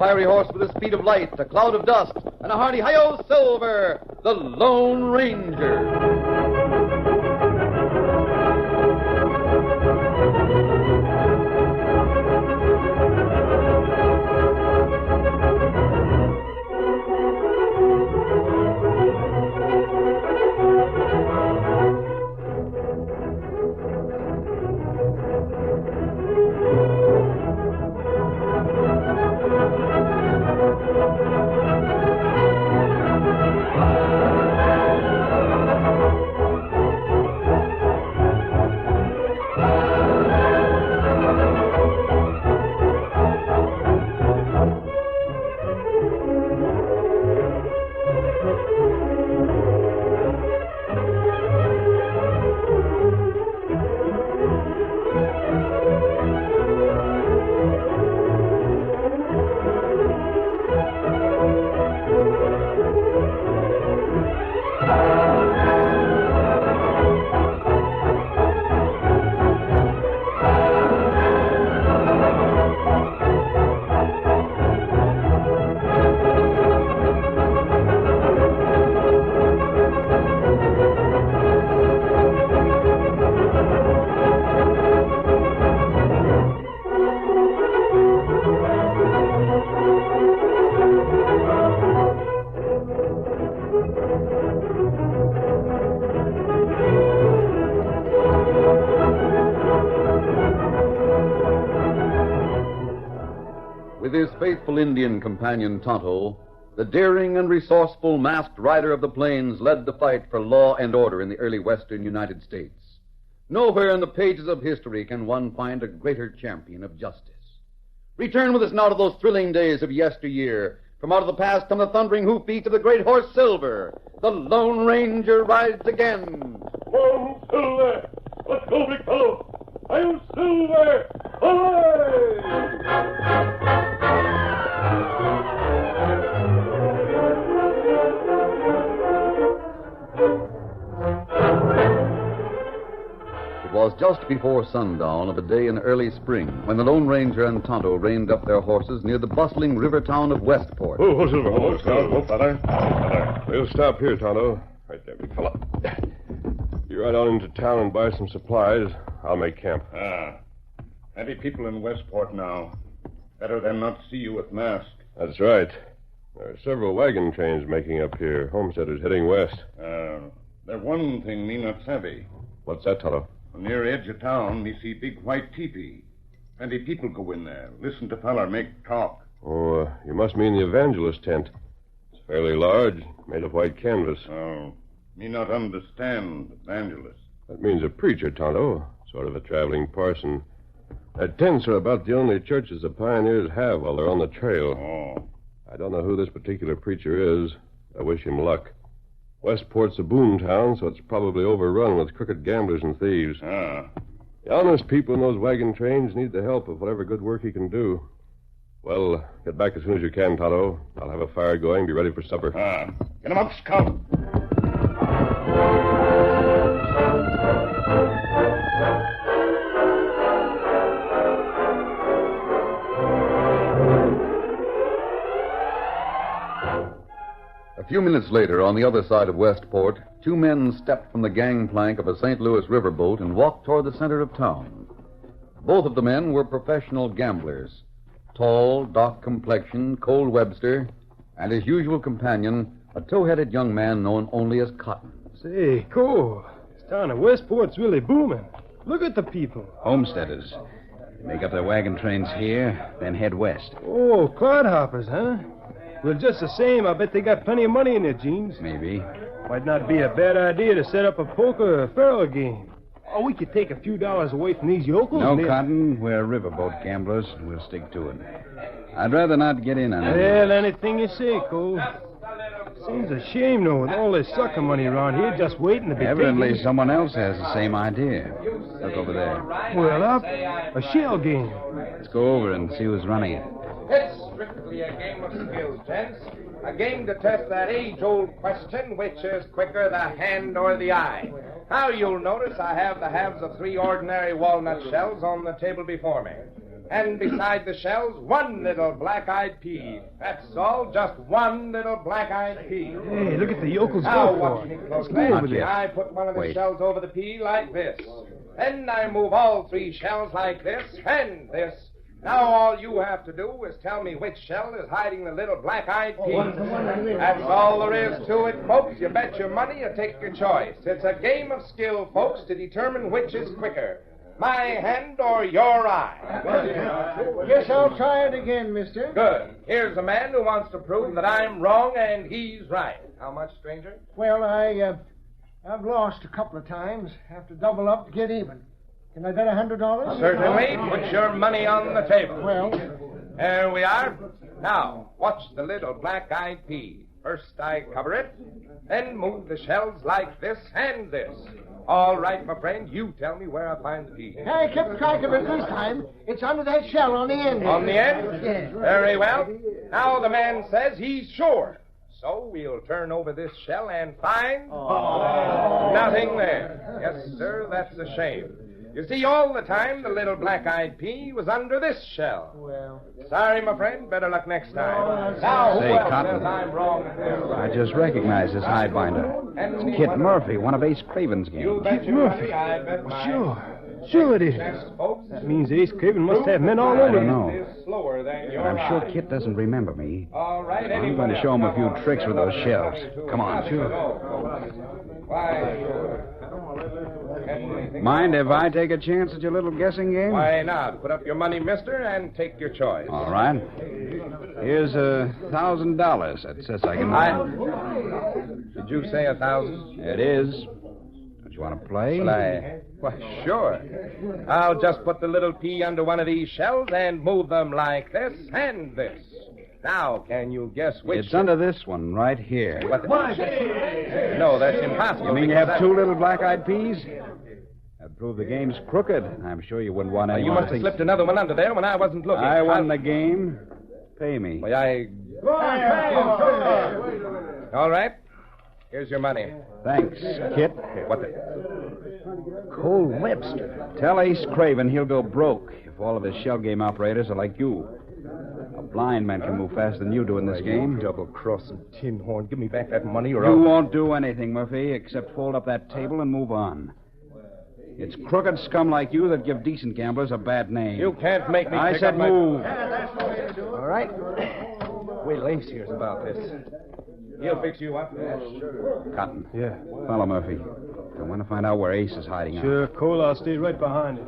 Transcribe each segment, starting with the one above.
fiery horse with the speed of light, a cloud of dust, and a hearty hi-yo Silver, the Lone Ranger. With his faithful Indian companion Tonto, the daring and resourceful masked rider of the plains led the fight for law and order in the early western United States. Nowhere in the pages of history can one find a greater champion of justice. Return with us now to those thrilling days of yesteryear. From out of the past come the thundering hoofbeats of the great horse Silver. The Lone Ranger rides again. Oh, Silver! Let's go, big fellow! I'm Silver! It was just before sundown of a day in early spring when the Lone Ranger and Tonto reined up their horses near the bustling river town of Westport. Oh, Silver. Oh, fella. We'll stop here, Tonto. Right there, big fella. You ride on into town and buy some supplies. I'll make camp. Plenty people in Westport now. Better than not see you with mask. That's right. There are several wagon trains making up here. Homesteaders heading west. There's one thing me not savvy. What's that, Tonto? Near edge of town, me see big white teepee. Plenty people go in there. Listen to feller make talk. Oh, you must mean the evangelist tent. It's fairly large, made of white canvas. Oh, me not understand evangelist. That means a preacher, Tonto. Sort of a traveling parson. Tents are about the only churches the pioneers have while they're on the trail. Oh. I don't know who this particular preacher is. I wish him luck. Westport's a boom town, so it's probably overrun with crooked gamblers and thieves. The honest people in those wagon trains need the help of whatever good work he can do. Well, get back as soon as you can, Tonto. I'll have a fire going. Be ready for supper. Get him up, Scout. A few minutes later, on the other side of Westport, two men stepped from the gangplank of a St. Louis riverboat and walked toward the center of town. Both of the men were professional gamblers. Tall, dark-complexioned Cole Webster, and his usual companion, a tow-headed young man known only as Cotton. Say, Cole, this town of Westport's really booming. Look at the people. Homesteaders. They make up their wagon trains here, then head west. Oh, clodhoppers, huh? Well, just the same, I bet they got plenty of money in their jeans. Maybe. Might not be a bad idea to set up a poker or faro game. Or we could take a few dollars away from these yokels. No, Cotton. We're riverboat gamblers. We'll stick to it. I'd rather not get in on it. Well, anything you say, Cole. Seems a shame, though, with all this sucker money around here just waiting to be Evidently, taken. someone else has the same idea. Look over there. Well, up, a shell game. Let's go over and see who's running it. It's strictly a game of skills, gents. A game to test that age-old question, which is quicker, the hand or the eye. Now, you'll notice I have the halves of 3 ordinary walnut shells on the table before me. And beside the shells, one little black-eyed pea. That's all, just one little black-eyed pea. Hey, look at the yokels Now go watch for me it. closely. Not yet. I put one of the Wait. shells over the pea like this. Then I move all 3 shells like this and this. Now all you have to do is tell me which shell is hiding the little black-eyed pea. That's all there is to it, folks. You bet your money, you take your choice. It's a game of skill, folks, to determine which is quicker. My hand or your eye? Guess I'll try it again, mister. Good. Here's a man who wants to prove that I'm wrong and he's right. How much, stranger? Well, I've lost a couple of times. Have to double up to get even. Can I bet $100? Certainly. Put your money on the table. Well, There we are. Now, watch the little black-eyed pea. First I cover it, then move the shells like this and this. All right, my friend, you tell me where I find the pea. I kept track of it this time. It's under that shell on the end. On the end? Yes. Very well. Now the man says he's sure. So we'll turn over this shell and find nothing there. Yes, sir, that's a shame. You see, all the time the little black-eyed pea was under this shell. Well, Sorry, my friend. Better luck next time. Now, who Say, else Cotton. says I'm wrong? I just recognize this hidebinder. It's Kit Murphy, one of Ace Craven's You games. bet your money, I bet mine. Sure it is. Yes, folks. That means Ace Craven must have men all over I don't him. know. Is slower than your I'm sure eye. Kit doesn't remember me. All right, I'm going to show him a few tricks with those shells. Come on. Why, Mind if I take a chance at your little guessing game? why not? Put up your money, mister, and take your choice. All right. Here's $1,000. That says I can. Did you say 1,000? It is. Don't you want to play? Why, sure. I'll just put the little pea under one of these shells and move them like this and this. Now, can you guess which? It's under this one right here. What? No, that's impossible. You mean you because have 2 little black-eyed peas? That'd prove the game's crooked. I'm sure you wouldn't want You anyone must to have think... slipped another one under there when I wasn't looking. I won the game. Pay me. Why, All right. Here's your money. Thanks, Kit. What the... Cole Webster. Tell Ace Craven he'll go broke if all of his shell game operators are like you. A blind man can move faster than you do in this game. Double-crossing tin horn. Give me back that money or You won't do anything, Murphy, except fold up that table and move on. It's crooked scum like you that give decent gamblers a bad name. You can't make me I pick said up my... move. All right. Wait till Ace hears about this. He'll fix you up. Cotton. Yeah. Follow Murphy. I want to find out where Ace is hiding out. Sure, Cole, I'll stay right behind him.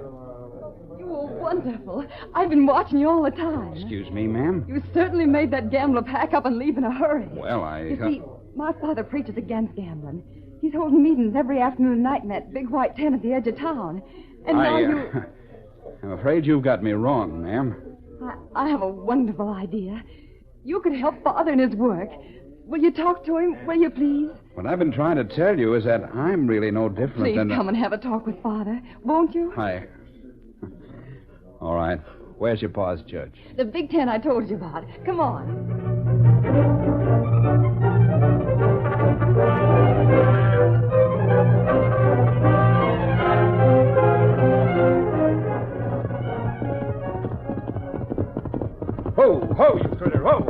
You were wonderful. I've been watching you all the time. Excuse me, ma'am? You certainly made that gambler pack up and leave in a hurry. Well, You see, my father preaches against gambling. He's holding meetings every afternoon and night in that big white tent at the edge of town. And now you... I'm afraid you've got me wrong, ma'am. I have a wonderful idea. You could help Father in his work. Will you talk to him, will you, please? What I've been trying to tell you is that I'm really no different Please than... come and have a talk with Father, won't you? All right. Where's your pa's church? The big tent I told you about. Come on. Ho, you critter, ho!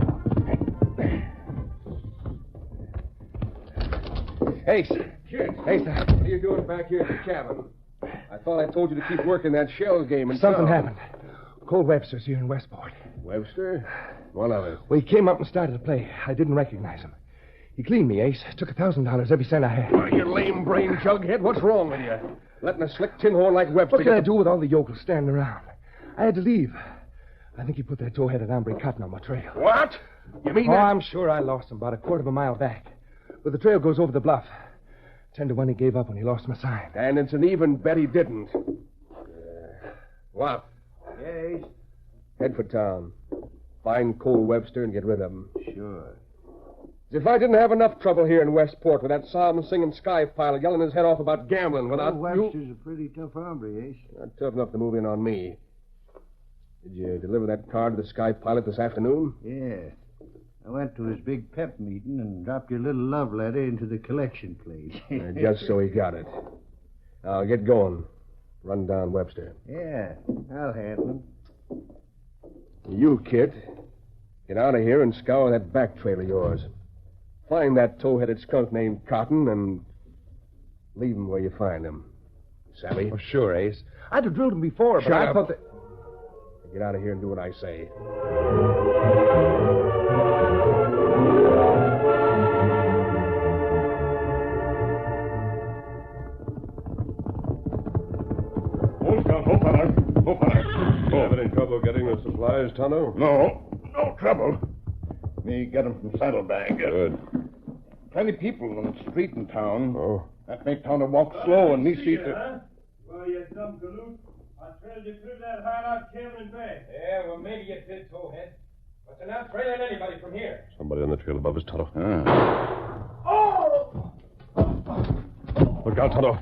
Ace, what are you doing back here at the cabin? I thought I told you to keep working that shell game. And something happened. Cole Webster's here in Westport. Webster? What of it? Well, he came up and started to play. I didn't recognize him. He cleaned me, Ace. Took $1,000, every cent I had. Oh, you lame-brained jughead. What's wrong with you? Letting a slick tin horn like Webster... What could I do with all the yokels standing around? I had to leave. I think he put that tow-headed hombre Cotton on my trail. What? You mean Oh, that... I'm sure I lost him about a quarter of a mile back. But the trail goes over the bluff. 10 to 1 he gave up when he lost my sign. And it's an even bet he didn't. What? Yes. Head for town. Find Cole Webster and get rid of him. Sure. As if I didn't have enough trouble here in Westport with that psalm-singing sky pilot yelling his head off about gambling without Webster's a pretty tough hombre, Ace. Not tough enough to move in on me. Did you deliver that card to the sky pilot this afternoon? Yeah. I went to his big pep meeting and dropped your little love letter into the collection plate. Just so he got it. Now, get going. Run down Webster. Yeah, I'll handle him. You, kid, get out of here and scour that back trail of yours. Find that tow-headed skunk named Cotton and leave him where you find him. Savvy? Oh, sure, Ace. I'd have drilled him before, but Shut I up. thought that... Get out of here and do what I say. Having any trouble getting the supplies, Tonto? No trouble. Me get 'em from Saddlebag. Good. Plenty people on the street in town. Oh. That make Tonto walk slow and me see the... Well, you dumb galoot. I trailed you through that hideout cabin and back. Yeah, well, maybe you did, towhead. But you're not trailing anybody from here. Somebody on the trail above us, Tonto. Oh! Look out, Tonto.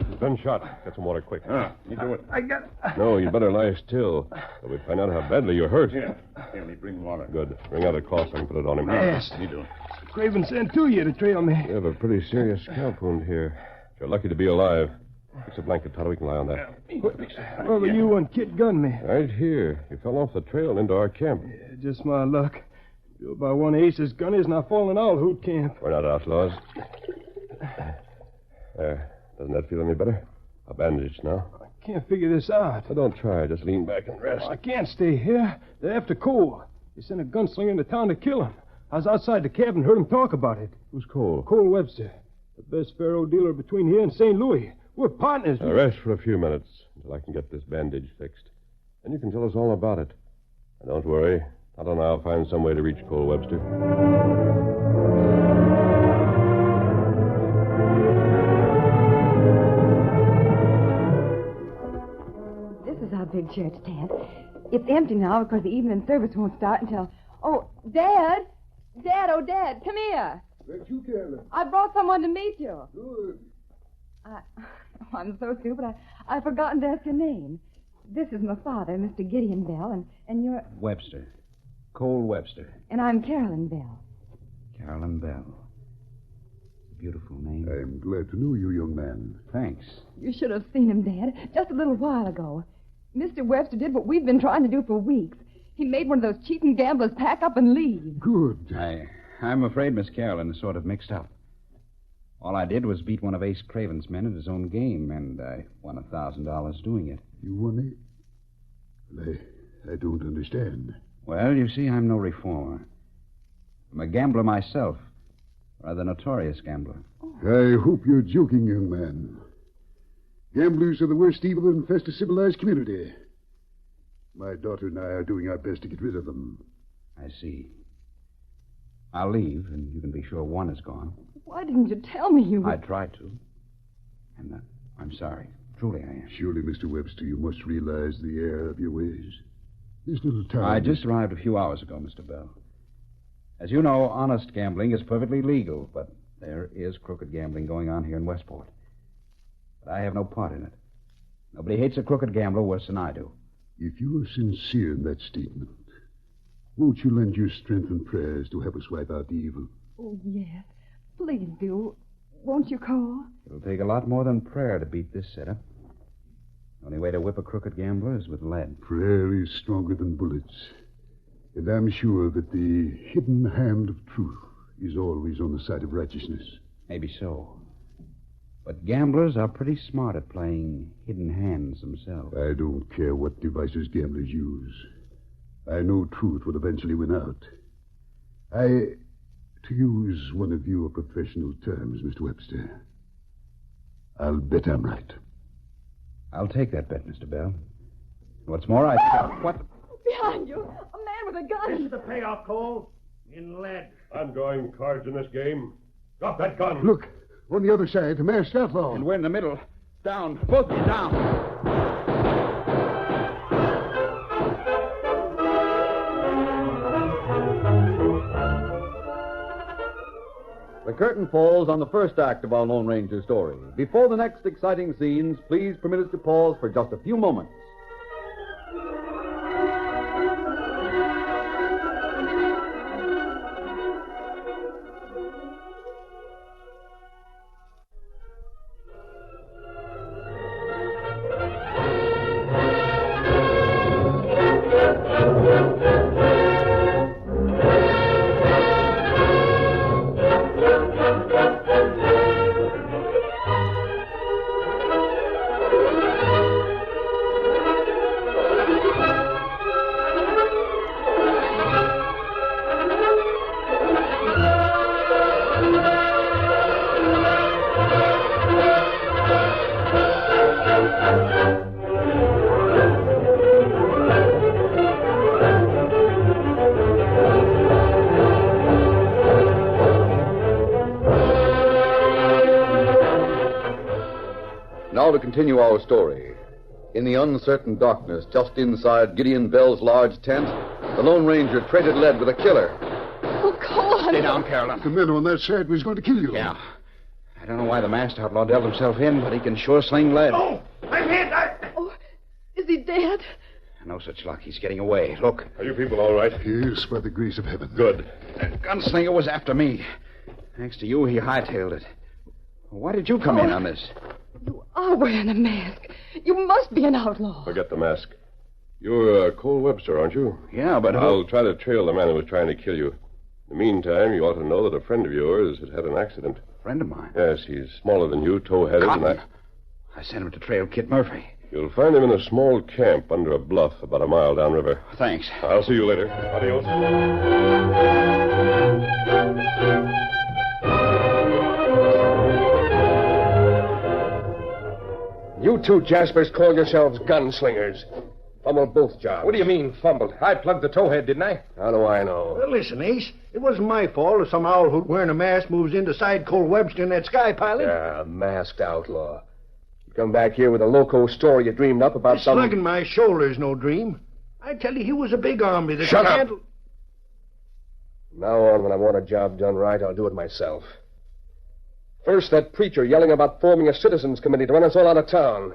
He's been shot. Get some water quick. You do it. I got... No, you'd better lie still. So we find out how badly you're hurt. Here, me bring water. Good. Bring out a cloth so I can put it on him. Yes. You do it. Craven sent to you to trail me. You have a pretty serious scalp wound here. You're lucky to be alive. It's a blanket, Tonto. We can lie on that. Where were you when Kit gunned me? Right here. You fell off the trail and into our camp. Yeah, just my luck. Killed by one of Ace's gunnies, and I fall in all hoot camp. We're not outlaws. There. Doesn't that feel any better? A bandage now. I can't figure this out. Oh, don't try. Just lean back and rest. I can't stay here. They're after Cole. They sent a gunslinger into town to kill him. I was outside the cabin and heard him talk about it. Who's Cole? Cole Webster, the best faro dealer between here and St. Louis. We're partners. Now rest for a few minutes until I can get this bandage fixed. Then you can tell us all about it. And don't worry. Tonto and I'll find some way to reach Cole Webster. This is our big church, Dad. It's empty now because the evening service won't start until... Oh, Dad! Dad, oh, Dad, come here. Let you, Carolyn. I brought someone to meet you. Good. I'm so stupid. I've forgotten to ask your name. This is my father, Mr. Gideon Bell, and you're... Webster. Cole Webster. And I'm Carolyn Bell. Carolyn Bell. Beautiful name. I'm glad to know you, young man. Thanks. You should have seen him, Dad, just a little while ago. Mr. Webster did what we've been trying to do for weeks. He made one of those cheating gamblers pack up and leave. Good. I'm afraid Miss Carolyn is sort of mixed up. All I did was beat one of Ace Craven's men at his own game, and I won $1,000 doing it. You won it? Well, I don't understand. Well, you see, I'm no reformer. I'm a gambler myself. Rather notorious gambler. I hope you're joking, young man. Gamblers are the worst evil that infest a civilized community. My daughter and I are doing our best to get rid of them. I see. I'll leave, and you can be sure one is gone. Why didn't you tell me you... I tried to. And I'm sorry. Truly I am. Surely, Mr. Webster, you must realize the error of your ways. This little town... I just arrived a few hours ago, Mr. Bell. As you know, honest gambling is perfectly legal, but there is crooked gambling going on here in Westport. But I have no part in it. Nobody hates a crooked gambler worse than I do. If you're sincere in that statement, won't you lend your strength and prayers to help us wipe out the evil? Oh, yes. Please do. Won't you, Cole? It'll take a lot more than prayer to beat this setup. The only way to whip a crooked gambler is with lead. Prayer is stronger than bullets. And I'm sure that the hidden hand of truth is always on the side of righteousness. Maybe so. But gamblers are pretty smart at playing hidden hands themselves. I don't care what devices gamblers use. I know truth will eventually win out. To use one of your professional terms, Mr. Webster, I'll bet I'm right. I'll take that bet, Mr. Bell. What's more, What? Behind you, a man with a gun. This is the payoff, Cole. In lead. I'm drawing cards in this game. Drop that gun. Look, on the other side, the masked outlaw. And we're in the middle. Down. Both of you down. The curtain falls on the first act of our Lone Ranger story. Before the next exciting scenes, please permit us to pause for just a few moments. to continue our story. In the uncertain darkness, just inside Gideon Bell's large tent, the Lone Ranger traded lead with a killer. Oh, Cole, Stay down, Carolyn. The men on that side was going to kill you. Yeah. I don't know why the masked outlaw dealt himself in, but he can sure sling lead. Oh, I'm hit. Oh, is he dead? No such luck. He's getting away. Look. Are you people all right? Yes, by the grace of heaven. Good. That gunslinger was after me. Thanks to you, he hightailed it. Why did you come in on this? You are wearing a mask. You must be an outlaw. Forget the mask. You're Cole Webster, aren't you? Yeah, but I'll try to trail the man who was trying to kill you. In the meantime, you ought to know that a friend of yours has had an accident. friend of mine. Yes, he's smaller than you, tow-headed, Cotton. and I sent him to trail Kit Murphy. You'll find him in a small camp under a bluff about a mile downriver. Thanks. I'll see you later. Adios. You two Jaspers call yourselves gunslingers. Fumbled both jobs. What do you mean, fumbled? I plugged the towhead, didn't I? How do I know? Well, listen, Ace. It wasn't my fault if some owl hoot wearing a mask moves in to side Cole Webster in that sky pilot. Yeah, a masked outlaw. You come back here with a loco story you dreamed up about some... Slugging my shoulder's no dream. I tell you, he was a big army that Shut could up. handle... From now on, when I want a job done right, I'll do it myself. First, that preacher yelling about forming a citizens committee to run us all out of town.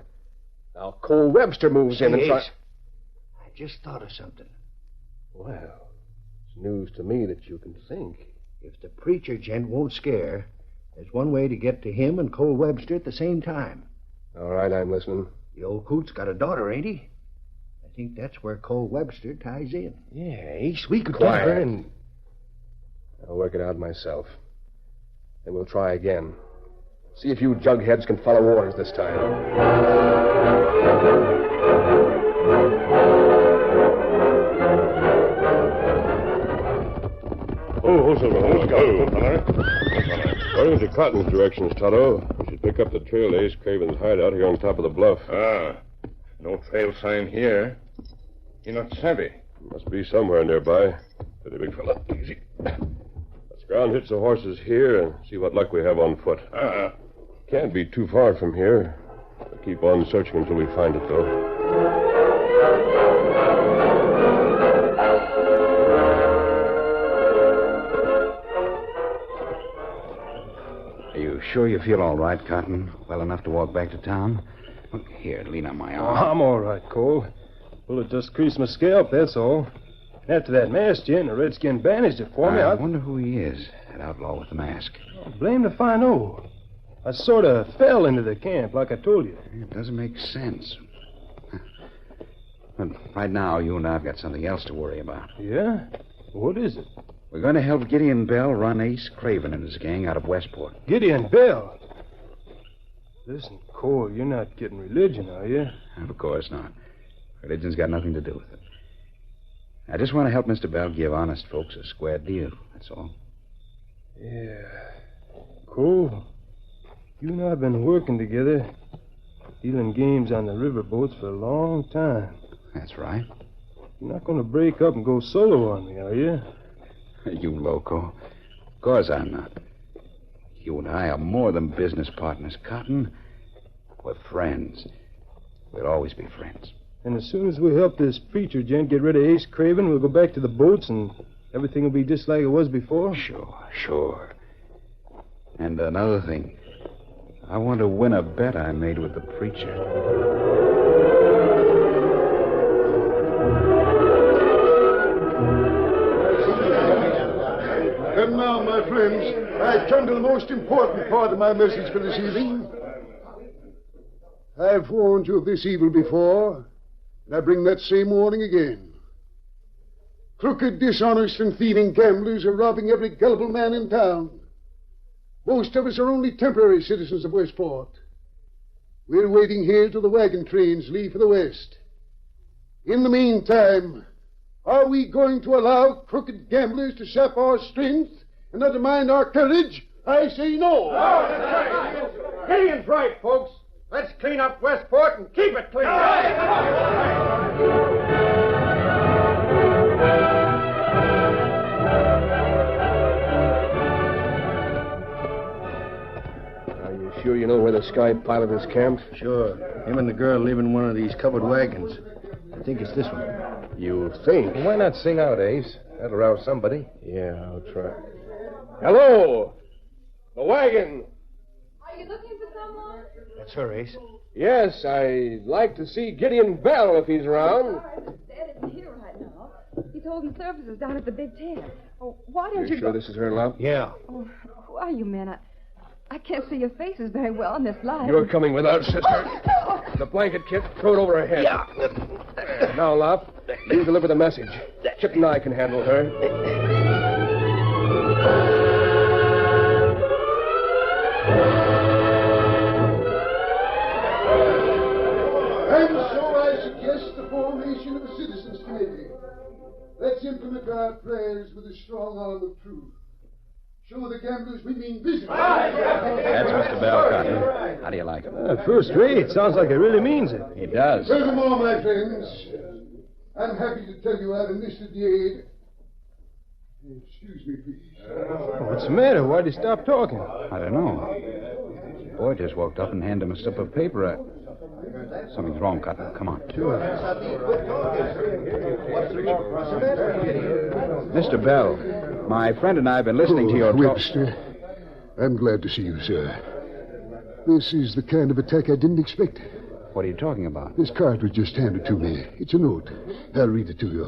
Now, Cole Webster moves in and tries... Ace, I just thought of something. Well, it's news to me that you can think. If the preacher gent won't scare, there's one way to get to him and Cole Webster at the same time. All right, I'm listening. The old coot's got a daughter, ain't he? I think that's where Cole Webster ties in. Yeah, Ace, we could Quiet. get her and... I'll work it out myself. Then we'll try again. See if you jugheads can follow orders this time. Oh, Silver. Let's go. According to Cotton's directions, Tonto, we should pick up the trail to Ace Craven's hideout here on top of the bluff. No trail sign here. You're not savvy. Must be somewhere nearby. Steady, big fella. Easy. Let's ground hitch the horses here and see what luck we have on foot. Can't be too far from here. We'll keep on searching until we find it, though. Are you sure you feel all right, Cotton? Well enough to walk back to town? Look, here, lean on my Oh, arm. I'm all right, Cole. Bullet just creased my scalp, that's all. After that masked gent, a redskin bandaged it for me. I wonder who he is, that outlaw with the mask. Blamed if I know. I sort of fell into the camp, like I told you. It doesn't make sense. But right now, you and I've got something else to worry about. Yeah? What is it? We're going to help Gideon Bell run Ace Craven and his gang out of Westport. Gideon Bell. Listen, Cole, you're not getting religion, are you? Of course not. Religion's got nothing to do with it. I just want to help Mr. Bell give honest folks a square deal, that's all. Yeah. Cole, you and I have been working together, dealing games on the riverboats for a long time. That's right. You're not going to break up and go solo on me, are you? You loco. Of course I'm not. You and I are more than business partners, Cotton. We're friends. We'll always be friends. And as soon as we help this preacher gent get rid of Ace Craven, we'll go back to the boats and everything will be just like it was before? Sure. And another thing. I want to win a bet I made with the preacher. And now, my friends, I come to the most important part of my message for this evening. I've warned you of this evil before, and I bring that same warning again. Crooked, dishonest, and thieving gamblers are robbing every gullible man in town. Most of us are only temporary citizens of Westport. We're waiting here till the wagon trains leave for the west. In the meantime, are we going to allow crooked gamblers to sap our strength and undermine our courage? I say no. Gideon's right, folks. Let's clean up Westport and keep it clean. Are you sure you know where the Sky Pilot is camped? Sure. Him and the girl live in one of these covered wagons. I think it's this one. You think? Why not sing out, Ace? That'll rouse somebody. Yeah, I'll try. Hello! The wagon! Are you looking for someone? That's her, Ace. Yes, I'd like to see Gideon Bell if he's around. Dad isn't here right now. He's holding services down at the Big Tent. Oh, why don't you sure go... this is her, love? Yeah. Oh, who are you, man? I can't see your faces very well in this light. You're coming with us, sister. The blanket, Kit. Throw it over her head. Yeah. Now, Lop, you deliver the message. Chip and I can handle her. And so I suggest the formation of a citizens' committee. Let's implement our prayers with a strong arm of truth. Show the gamblers we mean business. That's Mr. Bell, Cotton. How do you like him? First rate. Sounds like he really means it. He does. Furthermore, my friends, I'm happy to tell you I've enlisted the aid. Excuse me, please. What's the matter? Why'd he stop talking? I don't know. The boy just walked up and handed him a slip of paper. Something's wrong, Cotton. Come on. Mr. Bell, my friend and I have been listening to your talk. Webster, I'm glad to see you, sir. This is the kind of attack I didn't expect. What are you talking about? This card was just handed to me. It's a note. I'll read it to you.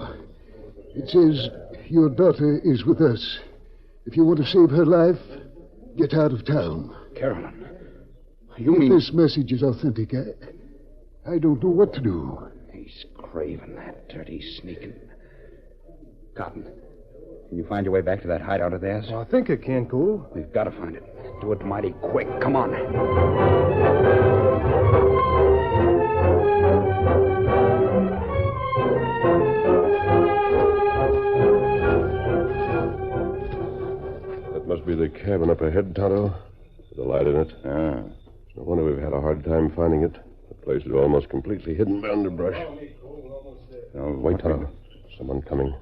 It says, your daughter is with us. If you want to save her life, get out of town. Carolyn. You If mean... this message is authentic, I don't know what to do. He's craven, that dirty, sneaking... Cotton, can you find your way back to that hideout of theirs? Well, I think I can, Cole. We've got to find it. Do it mighty quick. Come on. That must be the cabin up ahead, Tonto. With a light in it. Ah. No wonder we've had a hard time finding it. The place is almost completely hidden by underbrush. Now, wait, Tonto. Someone coming.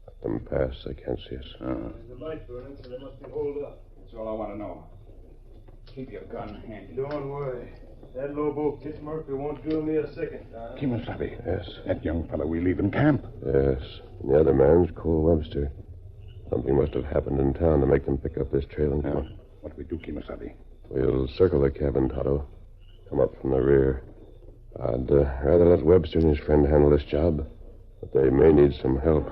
Let them pass. They can't see us. There's a light burning, so they must be holed up. That's all I want to know. Keep your gun handy. Don't worry. That Lobo Kit Murphy won't drill me a second time. Kimasabi. Yes. That young fellow we leave in camp. Yes. And the other man's Cole Webster. Something must have happened in town to make them pick up this trail and come. What do we do, Kimasabi? We'll circle the cabin, Tonto. Come up from the rear. I'd rather let Webster and his friend handle this job, but they may need some help.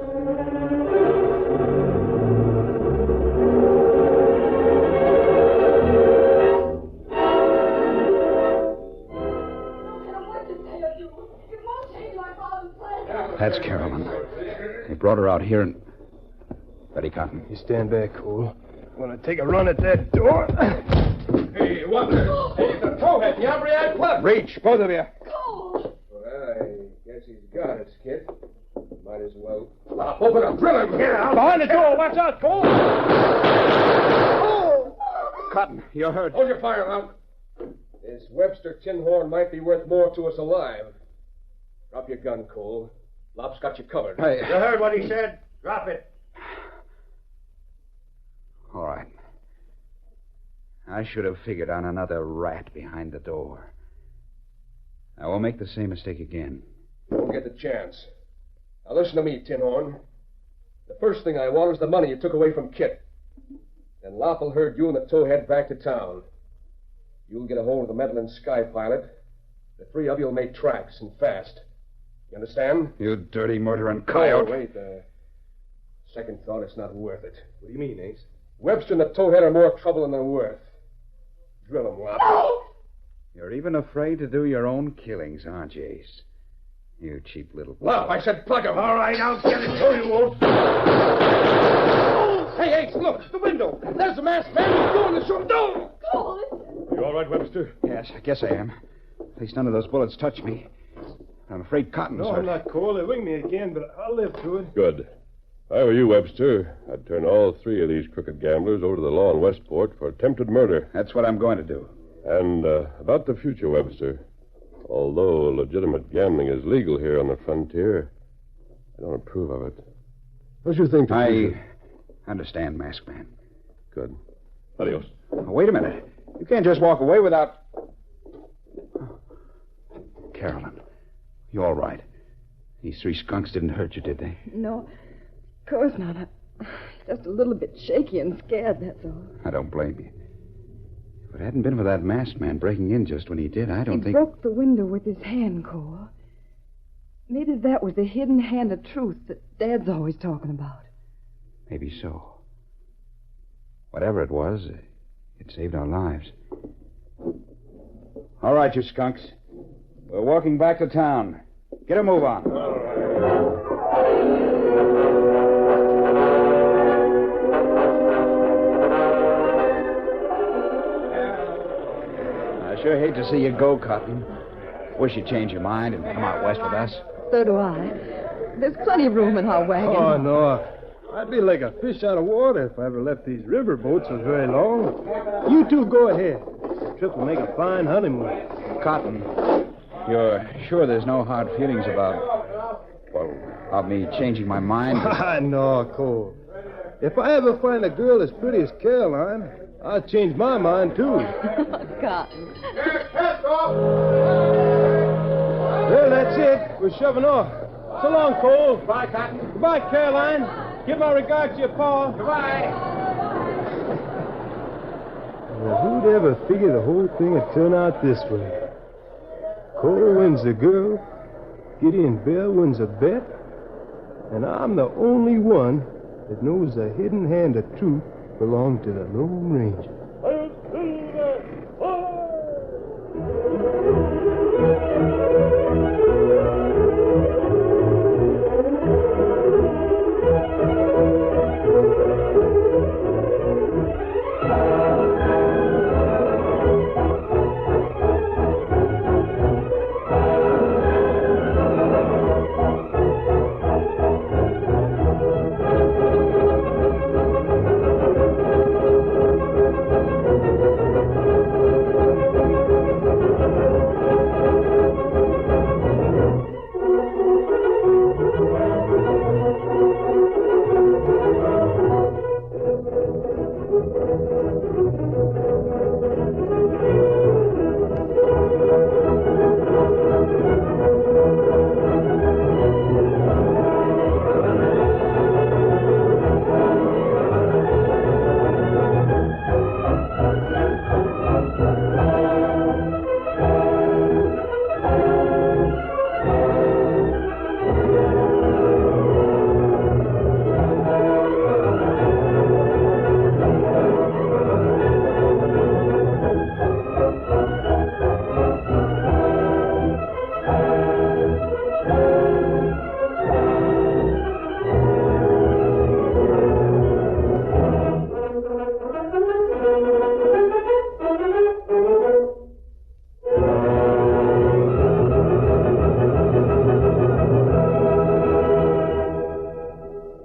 That's Carolyn. They brought her out here and... Ready, Cotton? You stand back, Cole. I'm gonna take a run at that door. Hey, what? Hey, the towhead, the Embryo Club. Reach, both of you. Cole! Well, I guess he's got it, Skid. Might as well. Open up, drill him. Yeah, behind the door. Watch out, Cole. Cotton, you're hurt. Hold your fire, Lop. This Webster tin horn might be worth more to us alive. Drop your gun, Cole. Lop's got you covered. Hey. You heard what he said. Drop it. All right. I should have figured on another rat behind the door. I won't make the same mistake again. Don't get the chance. Now listen to me, Tin Horn. The first thing I want is the money you took away from Kit. Then Lop will herd you and the towhead back to town. You'll get a hold of the meddling Sky Pilot. The three of you'll make tracks, and fast. You understand? You dirty murdering coyote. Oh, wait. Second thought, it's not worth it. What do you mean, Ace? Webster and the towhead are more trouble than they're worth. Drill them, Lop. You're even afraid to do your own killings, aren't you, Ace? You cheap little... Lop, I said plug him. All right, I'll get it. No, you won't. Hey, Ace, look, the window. There's the masked man. He's doing the shooting. No! Cole, You all right, Webster? Yes, I guess I am. At least none of those bullets touched me. I'm afraid Cotton's No, hurt. I'm not Cole. They wing me again, but I'll live through it. Good. If I were you, Webster, I'd turn all three of these crooked gamblers over to the law in Westport for attempted murder. That's what I'm going to do. And about the future, Webster. Although legitimate gambling is legal here on the frontier, I don't approve of it. What do you think? I understand, Masked Man. Good. Adios. Oh, wait a minute. You can't just walk away without... Carolyn. You all right? These three skunks didn't hurt you, did they? No, of course not. I'm just a little bit shaky and scared, that's all. I don't blame you. If it hadn't been for that masked man breaking in just when he did, I don't He think... broke the window with his hand, Cole. Maybe that was the hidden hand of truth that Dad's always talking about. Maybe so. Whatever it was, it saved our lives. All right, you skunks. We're walking back to town. Get a move on. I sure hate to see you go, Cotton. Wish you'd change your mind and come out west with us. So do I. There's plenty of room in our wagon. Oh, no. I'd be like a fish out of water if I ever left these river boats for very long. You two go ahead. The trip will make a fine honeymoon. Cotton, you're sure there's no hard feelings about me changing my mind? No, Cole. If I ever find a girl as pretty as Caroline, I'll change my mind, too. Cotton. Well, that's it. We're shoving off. So long, Cole. Goodbye, Cotton. Goodbye, Caroline. Give my regards to your pa. Goodbye. Well, who'd ever figure the whole thing would turn out this way? Cole wins the girl, Gideon Bell wins a bet, and I'm the only one that knows the hidden hand of truth belonged to the Lone Ranger.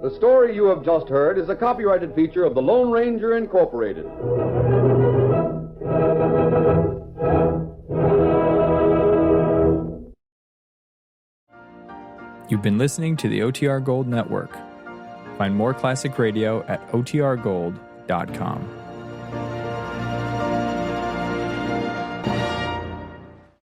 The story you have just heard is a copyrighted feature of the Lone Ranger Incorporated. You've been listening to the OTR Gold Network. Find more classic radio at otrgold.com.